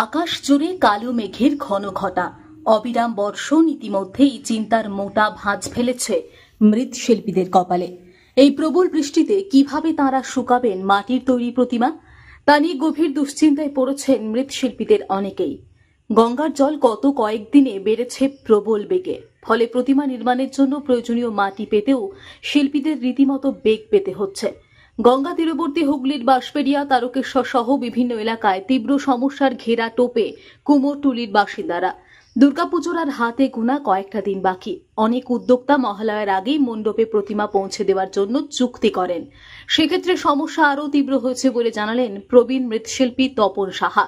আকাশ জুড়ে কালো মেঘের ঘন ঘটা, অবিরাম বর্ষণ ইতিমধ্যেই চিন্তার মোটা ভাঁজ ফেলেছে মৃৎশিল্পীদের কপালে। এই প্রবল বৃষ্টিতে কিভাবে তাঁরা শুকাবেন মাটির তৈরি প্রতিমা, তা নিয়ে গভীর দুশ্চিন্তায় পড়েছেন মৃৎশিল্পীদের অনেকেই। গঙ্গার জল গত কয়েকদিনে বেড়েছে প্রবল বেগে, ফলে প্রতিমা নির্মাণের জন্য প্রয়োজনীয় মাটি পেতেও শিল্পীদের রীতিমতো বেগ পেতে হচ্ছে। গঙ্গা তীরবর্তী হুগলির বাঁশবেড়িয়া, তারকেশ্বর সহ বিভিন্ন এলাকায় তীব্র সমস্যার ঘেরা টোপে কুমোরটুলির বাসিন্দারা। দুর্গাপুজোর আর হাতে গোনা কয়েকটা দিন বাকি। অনেক উদ্যোক্তা মহালয়ার আগেই মণ্ডপে প্রতিমা পৌঁছে দেওয়ার জন্য চুক্তি করেন। সেক্ষেত্রে সমস্যা আরও তীব্র হয়েছে বলে জানালেন প্রবীণ মৃৎশিল্পী তপন সাহা।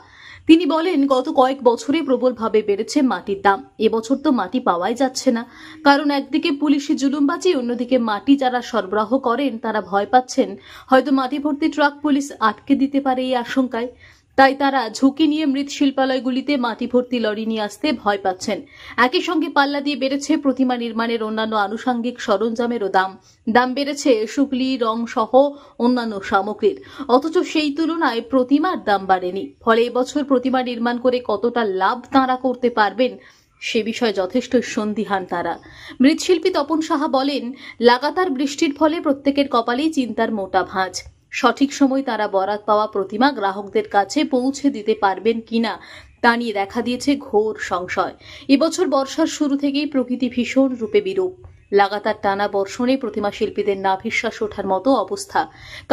তিনি বলেন, গত কয়েক বছরে প্রবলভাবে বেড়েছে মাটির দাম। এবছর তো মাটি পাওয়াই যাচ্ছে না, কারণ একদিকে পুলিশি জুলুমবাজি, অন্যদিকে মাটি যারা সরবরাহ করেন তারা ভয় পাচ্ছেন হয়তো মাটি ভর্তি ট্রাক পুলিশ আটকে দিতে পারে এই আশঙ্কায়। তাই তারা ঝুঁকি নিয়ে মৃৎশিল্পালয়গুলিতে মাটি ভর্তি লরি নিয়ে আসতে ভয় পাচ্ছেন। একই সঙ্গে পাল্লা দিয়ে বেড়েছে প্রতিমা নির্মাণের অন্যান্য আনুষঙ্গিক সরঞ্জামেরও দাম বেড়েছে শুকলি, রং সহ অন্যান্য সামগ্রীর। অথচ সেই তুলনায় প্রতিমার দাম বাড়েনি। ফলে এবছর প্রতিমা নির্মাণ করে কতটা লাভ তাঁরা করতে পারবেন সে বিষয়ে যথেষ্ট সন্দিহান তারা। মৃৎশিল্পী তপন সাহা বলেন, লাগাতার বৃষ্টির ফলে প্রত্যেকের কপালেই চিন্তার মোটা ভাঁজ। সঠিক সময় তারা বরাত পাওয়া প্রতিমা গ্রাহকদের কাছে পৌঁছে দিতে পারবেন কিনা তা নিয়ে দেখা দিয়েছে ঘোর সংশয়। এবছর বর্ষার শুরু থেকেই প্রকৃতি ভীষণ রূপে বিরূপ। লাগাতার টানা বর্ষণে প্রতিমা শিল্পীদের নাভিশ্বাস ওঠার মতো অবস্থা,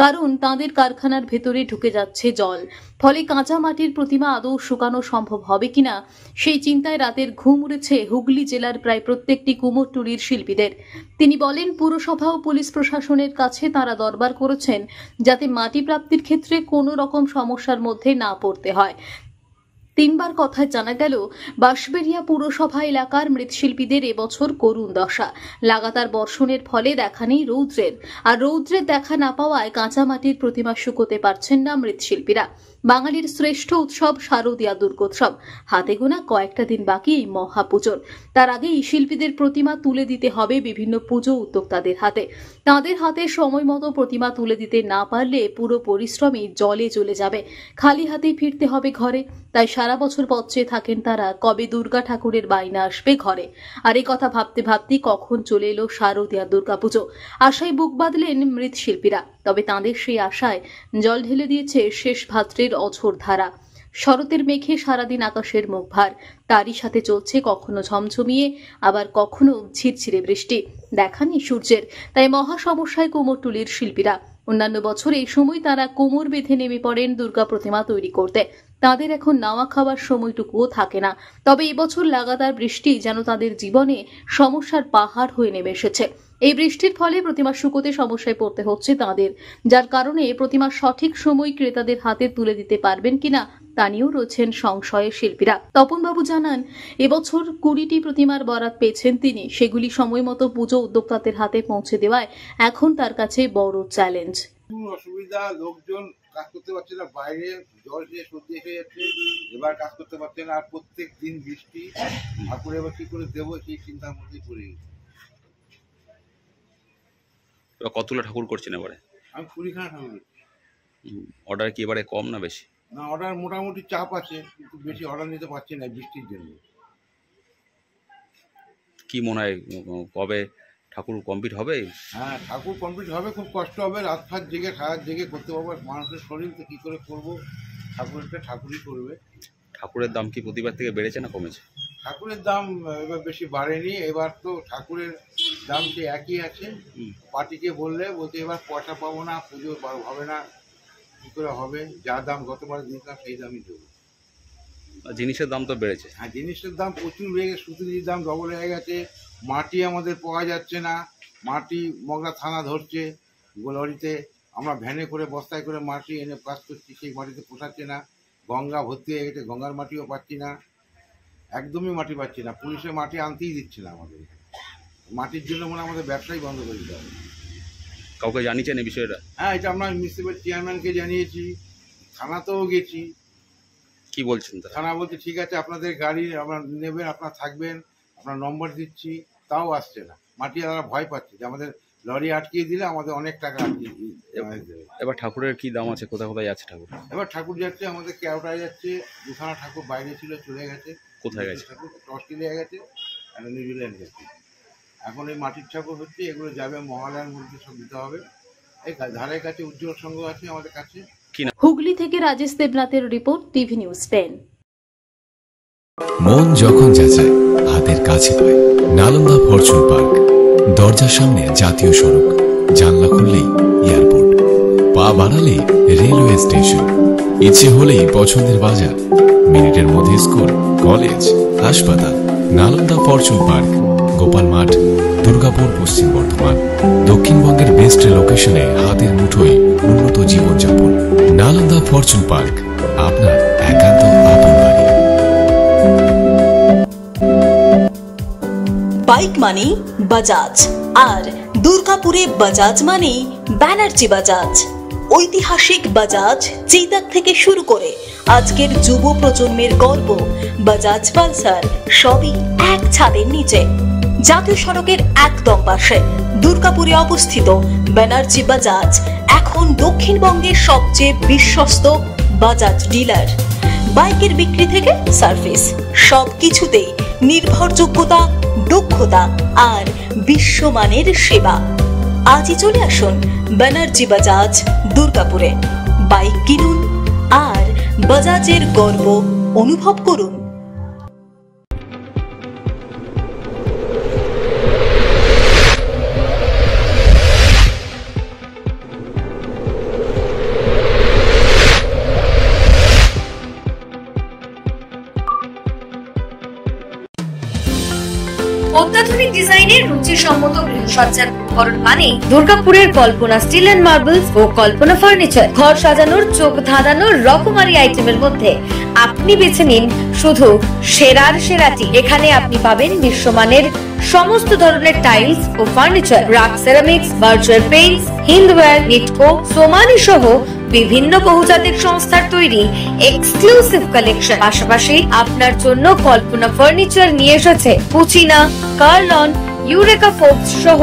কারণ তাঁদের কারখানার ভেতরে ঢুকে যাচ্ছে জল। ফলে কাঁচা মাটির প্রতিমা আদৌ শুকানো সম্ভব হবে কিনা সেই চিন্তায় রাতের ঘুম উড়েছে হুগলি জেলার প্রায় প্রত্যেকটি কুমোরটুলির শিল্পীদের। তিনি বলেন, পুরসভা ও পুলিশ প্রশাসনের কাছে তাঁরা দরবার করেছেন যাতে মাটি প্রাপ্তির ক্ষেত্রে কোনো রকম সমস্যার মধ্যে না পড়তে হয়। তিনবার কথায় জানা গেল, বাঁশবেড়িয়া পুরসভা এলাকার মৃৎশিল্পীদের এবছর করুণ দশা। লাগাতার বর্ষণের ফলে দেখা নেই রৌদ্রের, আর রৌদ্রের দেখা না পাওয়ায় কাঁচা মাটির প্রতিমা শুকোতে পারছেন না মৃৎশিল্পীরা। বাঙালির শ্রেষ্ঠ উৎসব শারদীয়া দুর্গোৎসব, হাতে গোনা কয়েকটা দিন বাকি এই মহাপুজোর। তার আগেই শিল্পীদের প্রতিমা তুলে দিতে হবে বিভিন্ন পুজো উদ্যোক্তাদের হাতে। তাঁদের হাতে সময় মতো প্রতিমা তুলে দিতে না পারলে পুরো পরিশ্রমই জলে চলে যাবে, খালি হাতেই ফিরতে হবে ঘরে। তাই সারা বছর পথ চেয়ে থাকেন তারা কবে দুর্গা ঠাকুরের বাইনা আসবে ঘরে। আর এই কথা ভাবতে ভাবতেই কখন চলে এলো শারদীয়া দুর্গাপুজো। আশায় বুক বাঁধলেন মৃৎশিল্পীরা, তবে তাঁদের সেই আশায় জল ঢেলে দিয়েছে শেষ ভাদ্রের অঝোর ধারা। শরতের মেঘে সারাদিন আকাশের মুখ ভার, তারই সাথে চলছে কখনো ঝমঝমিয়ে, আবার কখনো ঝিরঝিরে বৃষ্টি। দেখা নেই সূর্যের। তাই মহা সমস্যায় কুমোরটুলির শিল্পীরা। অন্যান্য বছর এই সময় তারা কোমর বেঁধে নেমে পড়েন দুর্গা প্রতিমা তৈরি করতে। তাদের এখন নাওয়া খাওয়ার সময়টুকুও থাকে না। তবে এবছর লাগাতার বৃষ্টি যেন তাদের জীবনে সমস্যার পাহাড় হয়ে নেমে এসেছে। এই বৃষ্টির ফলে প্রতিমা শুকোতে সমস্যায় পড়তে হচ্ছে তাদের, যার কারণে প্রতিমা সঠিক সময় ক্রেতাদের হাতে তুলে দিতে পারবেন কিনা তা নিয়েও রয়েছেন সংশয়ে শিল্পীরা। তপনবাবু জানান, এবছর 20টি প্রতিমার বরাত পেয়েছেন তিনি। সেগুলি সময় মতো পুজো উদ্যোক্তাদের হাতে পৌঁছে দেওয়ায় এখন তার কাছে বড় চ্যালেঞ্জ। অসুবিধা, লোকজন কাজ করতে পারছে না, বাইরে জল দিয়ে সর্দি এসে যাচ্ছে, এবার কাজ করতে পারছে না। আর প্রত্যেক দিন বৃষ্টি, ঠাকুর এবার কি করে দেবো সেই চিন্তার মধ্যে পড়ে গেছি। কতগুলো ঠাকুর করছেন এবারে? আমি 20খানা ঠাকুর। অর্ডার কি এবারে কম না বেশি? না, অর্ডার মোটামুটি চাপ আছে, কিন্তু বেশি অর্ডার নিতে পারছি না বৃষ্টির জন্য। কি মনে হয় কবে ঠাকুর কমপ্লিট হবে? হ্যাঁ, ঠাকুর কমপ্লিট হবে, খুব কষ্ট হবে। রাত জেগে সারা জেগে করতে পারবো, মানুষের শরীর তো কী করে করবো। ঠাকুরটা ঠাকুরই করবে। ঠাকুরের দাম কি প্রতিবার থেকে বেড়েছে না কমেছে? ঠাকুরের দাম এবার বেশি বাড়েনি। এবার তো ঠাকুরের দাম সে একই আছে। পার্টিকে বলতে এবার পয়সা পাবো না, পুজো হবে না, কী করে হবে? যা দাম গতবার দিতাম সেই দামই দেবো। জিনিসের দাম তো বেড়েছে। হ্যাঁ, জিনিসের দাম প্রচুর বেড়ে গেছে। সুতির দাম ডবল হয়ে গেছে। মাটি আমাদের পাওয়া যাচ্ছে না। মাটি মগরা থানা ধরছে লরিতে, আমরা ভ্যানে করে বস্তায় করে মাটি এনে কাজ করছি, সেই মাটিতে পোষাচ্ছে না। গঙ্গা ভর্তি হয়ে গেছে, গঙ্গার মাটিও পাচ্ছি না, একদমই মাটি পাচ্ছি না। পুলিশে মাটি আনতেই দিচ্ছে না আমাদের। মাটির জন্য মনে আমাদের ব্যবসাই বন্ধ করে দিতে হবে। কাউকে জানিয়েছেন এই বিষয়টা? হ্যাঁ, এটা আমরা মিউনিসিপ্যাল চেয়ারম্যানকে জানিয়েছি, থানাতেও গেছি। কি বলছেন? থানা বলছে ঠিক আছে, আপনাদের গাড়ি আপনার নেবেন, আপনার থাকবেন, আপনার নম্বর দিচ্ছি, তাও আসছে না। মাটি তারা ভয় পাচ্ছে যে আমাদের লরি আটকিয়ে দিলে আমাদের অনেক টাকা এবার ঠাকুরের কি দাম আছে, কোথায় কোথায় যাচ্ছে ঠাকুর? এবার ঠাকুর যাচ্ছে আমাদের কেওটায় যাচ্ছে, দুখানা ঠাকুর বাইরে ছিল চলে গেছে। কোথায় গেছে? ঠাকুর অস্ট্রেলিয়া গেছে আর নিউজিল্যান্ড গেছে। এখন এই মাটির ঠাকুর হচ্ছে, এগুলো যাবে মহালয়ার মধ্যে সব দিতে হবে। এই ধারের কাছে উজ্জ্বল সংঘ আছে আমাদের কাছে। হুগলি থেকে রাজেশ দেবনাথের রিপোর্ট, টিভি নিউজ 10। মন যখন যাচায় হাতের কাছে পায় নালন্দা ফরচুন পার্ক। দরজার সামনে জাতীয় সড়ক, জানলা খুললেই এয়ারপোর্ট, পা বাড়ালেই রেলওয়ে স্টেশন, ইচ্ছে হলেই পছন্দের বাজার, মিনিটের মধ্যে স্কুল, কলেজ, হাসপাতাল। নালন্দা ফরচুন পার্ক, গোপাল মাঠ, দুর্গাপুর, পশ্চিম বর্ধমান। দক্ষিণবঙ্গের বেস্ট লোকেশনে হাতের মুঠোয় উন্নত জীবনযাপন। নালন্দা ফরচুন পার্ক, আপনার একান্ত আপন বাড়ি। বাইক মানেই বাজাজ, আর দুর্গাপুরে বাজাজ মানেই ব্যানার্জি বাজাজ। ঐতিহাসিক বাজাজ চেতক থেকে শুরু করে আজকের যুব প্রজন্মের গর্ব বাজাজ পালসার, সবই এক ছাদের নিচে। জাতীয় সড়কের একদম পাশে দুর্গাপুরে অবস্থিত ব্যানার্জি বাজাজ এখন দক্ষিণবঙ্গের সবচেয়ে বিশ্বস্ত বাজাজ ডিলার। বাইকের বিক্রি থেকে সার্ভিস, সবকিছুতেই নির্ভরযোগ্যতা, দক্ষতা আর বিশ্বমানের সেবা। আজই চলে আসুন ব্যানার্জি বাজাজ দুর্গাপুরে। বাইক কিনুন আর বাজাজের গর্ব অনুভব করুন। অত্যাধুনিক ডিজাইনের রুচিসম্মত গৃহসজ্জার উপকরণ মানে দুর্গাপুরের কল্পনা স্টিল এন্ড মার্বেলস ও কল্পনা ফার্নিচার। ঘর সাজানোর, চোখ ধাঁধানোর রকমারি আইটেমের মধ্যে আপনি বেছে নিন শুধু সেরার সেরাটি। এখানে আপনি পাবেন বিশ্বমানের সমস্ত ধরনের টাইলস ও furniture, RAK ceramics, virtual paints, Hindware, Nitco, Somany সহ বিভিন্ন বহুজাতিক সংস্থার তৈরি এক্সক্লুসিভ কালেকশন। পাশাপাশি আপনার জন্য কল্পনা ফার্নিচার নিয়ে এসেছে পুচিনা, কার্লন, ইউরেকা ফোর্বস সহ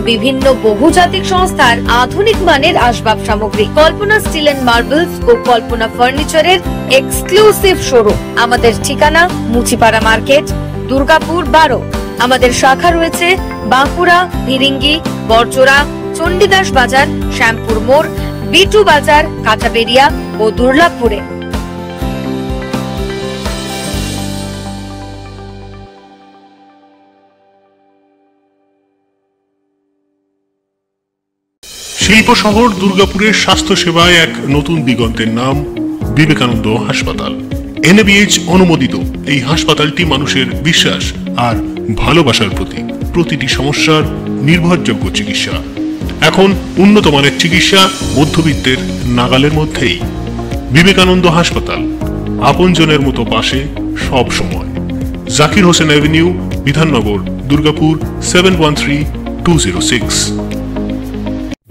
বিভিন্ন বহুজাতিক সংস্থার আধুনিক মানের আসবাব সামগ্রী। কল্পনা স্টিল এন্ড মার্বেলস ও কল্পনা ফার্নিচারের এক্সক্লুসিভ শোরুম। আমাদের ঠিকানা মুচিপাড়া মার্কেট, দুর্গাপুর 12। আমাদের শাখা রয়েছে বাঁকুড়া, ভিরিঙ্গি, বড়জোড়া, চণ্ডীদাস বাজার, শ্যামপুর মোড়, বিটু বাজার, কাঁটাবেড়িয়া ও দুর্লাভপুরে। শিল্প শহর দুর্গাপুরের স্বাস্থ্য সেবায় এক নতুন দিগন্তের নাম বিবেকানন্দ হাসপাতাল। NABH অনুমোদিত এই হাসপাতালটি মানুষের বিশ্বাস আর ভালোবাসার প্রতীক। প্রতিটি সমস্যার নির্ভরযোগ্য চিকিৎসা। এখন উন্নত মানের চিকিৎসা মধ্যবিত্তের নাগালের মধ্যেই। বিবেকানন্দ হাসপাতাল, আপনজনের মতো পাশে সব সময়। জাকির হোসেন অ্যাভিনিউ, বিধাননগর, দুর্গাপুর 713206।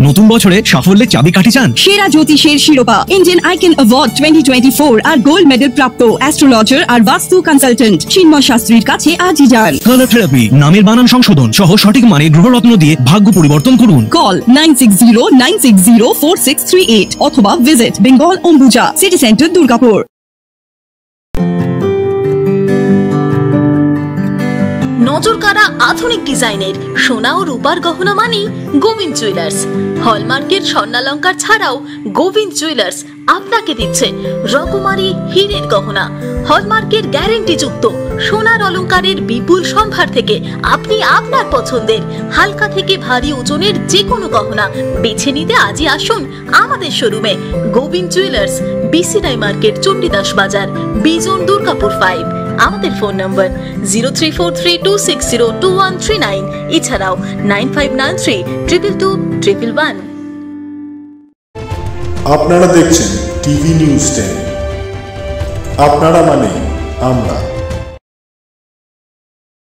নতুন বছরে সাফল্যের চাবিকাঠি চান? সেরা জ্যোতিষের শিরোপা, ইন্ডিয়ান আইকন অ্যাওয়ার্ড 2024 আর গোল্ড মেডেল প্রাপ্ত অ্যাস্ট্রোলজার আর বাস্তু কনসালটেন্ট চিন্ময় শাস্ত্রীর কাছে আজই যান। কালার থেরাপি, নামের বানান সংশোধন সহ সঠিক মানে গ্রহরত্ন দিয়ে ভাগ্য পরিবর্তন করুন। কল 9609604638 অথবা visit Bengal Ambuja city centre, Durgapur. নজরকাড়া আধুনিক ডিজাইনের সোনা ও রূপার গহনা মানেই গোবিন্দ জুয়েলার্স। হলমার্কের স্বর্ণালঙ্কার ছাড়াও গোবিন্দ জুয়েলার্স আপনাকে দিচ্ছে রকমারি হীরের গহনা। হলমার্কের গ্যারেন্টি যুক্ত সোনার অলংকারের বিপুল সম্ভার থেকে আপনি আপনার পছন্দের হালকা থেকে ভারী ওজনের যে কোনো গহনা বেছে নিতে আজই আসুন আমাদের শোরুমে। Gobinda jewellers, BCI market, Chandidas Bazar, Bijan, Durgapur 5। আমাদের ফোন নম্বর 034326021139, এছাড়াও 9593222111। আপনারা দেখছেন টিভি নিউজ 10। আপনারা মানে আমরা।